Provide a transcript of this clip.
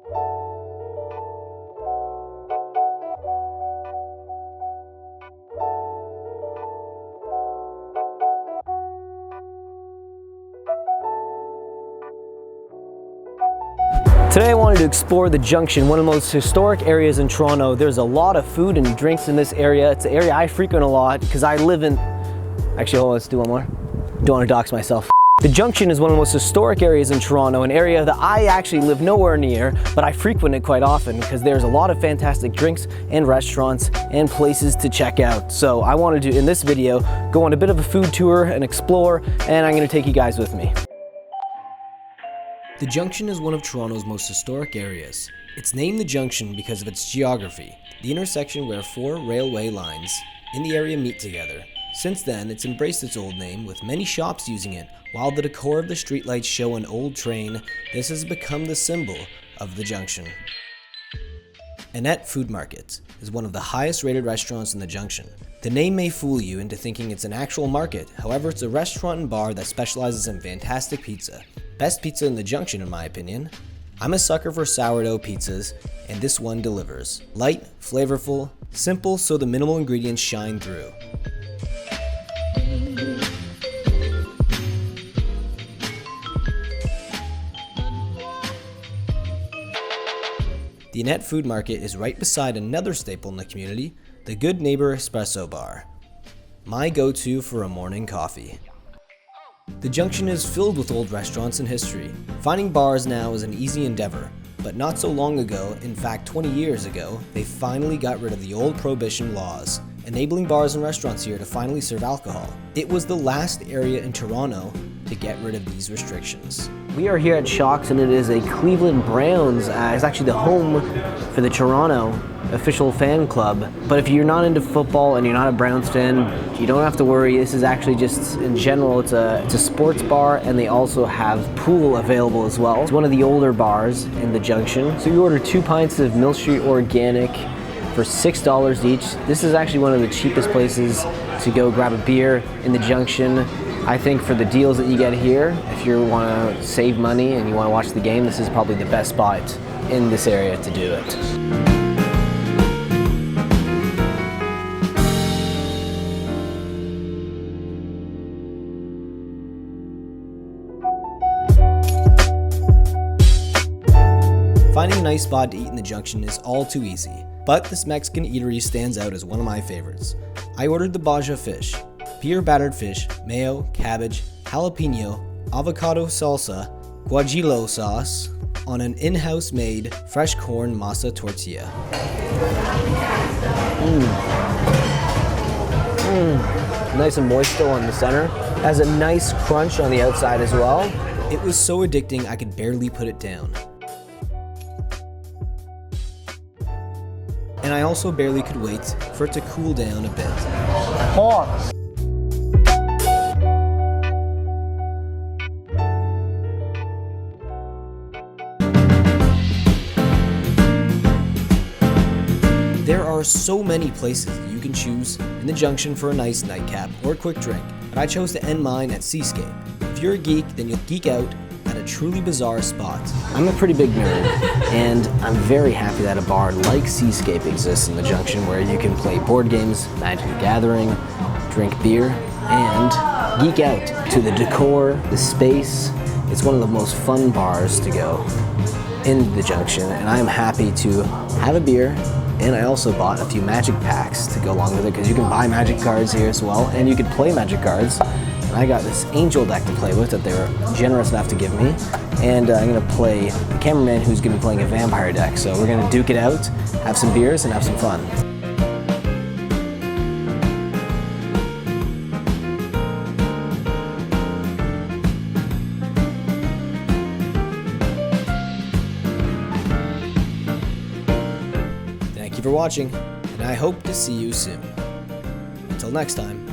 Today I wanted to explore the Junction, one of the most historic areas in Toronto. There's a lot of food and drinks in this area. It's an area I frequent a lot because I live in... Actually, hold on, let's do one more. Don't want to dox myself. The Junction is one of the most historic areas in Toronto, an area that I actually live nowhere near, but I frequent it quite often because there's a lot of fantastic drinks and restaurants and places to check out. So I wanted to, in this video, go on a bit of a food tour and explore, and I'm going to take you guys with me. The Junction is one of Toronto's most historic areas. It's named the Junction because of its geography, the intersection where 4 railway lines in the area meet together. Since then, it's embraced its old name, with many shops using it. While the decor of the streetlights show an old train, this has become the symbol of the Junction. Annette Food Market is one of the highest rated restaurants in the Junction. The name may fool you into thinking it's an actual market, however it's a restaurant and bar that specializes in fantastic pizza. Best pizza in the Junction in my opinion. I'm a sucker for sourdough pizzas, and this one delivers. Light, flavorful, simple so the minimal ingredients shine through. The Annette Food Market is right beside another staple in the community, the Good Neighbor Espresso Bar. My go-to for a morning coffee. The Junction is filled with old restaurants and history. Finding bars now is an easy endeavor, but not so long ago, in fact 20 years ago, they finally got rid of the old prohibition laws, enabling bars and restaurants here to finally serve alcohol. It was the last area in Toronto to get rid of these restrictions. We are here at Shox, and it is a Cleveland Browns. It's actually the home for the Toronto official fan club. But if you're not into football and you're not a Browns fan, you don't have to worry. This is actually just, in general, it's a sports bar, and they also have pool available as well. It's one of the older bars in the Junction. So you order 2 pints of Mill Street Organic for $6 each. This is actually one of the cheapest places to go grab a beer in the Junction. I think for the deals that you get here, if you want to save money and you want to watch the game, this is probably the best spot in this area to do it. Finding a nice spot to eat in the Junction is all too easy, but this Mexican eatery stands out as one of my favorites. I ordered the Baja Fish, pure battered fish, mayo, cabbage, jalapeno, avocado salsa, guajillo sauce on an in-house made fresh corn masa tortilla. Nice and moist still on the center. Has a nice crunch on the outside as well. It was so addicting I could barely put it down. And I also barely could wait for it to cool down a bit. Hot. There are so many places that you can choose in the Junction for a nice nightcap or a quick drink, but I chose to end mine at See-scape. If you're a geek, then you'll geek out at a truly bizarre spot. I'm a pretty big nerd, and I'm very happy that a bar like See-scape exists in the Junction where you can play board games, Magic the Gathering, drink beer, and geek out to the decor, the space. It's one of the most fun bars to go in the Junction, and I'm happy to have a beer. And I also bought a few Magic packs to go along with it because you can buy Magic cards here as well, and you can play Magic cards. And I got this Angel deck to play with that they were generous enough to give me. And I'm going to play the cameraman who's going to be playing a Vampire deck. So we're going to duke it out, have some beers, and have some fun. Thank you for watching, and I hope to see you soon. Until next time.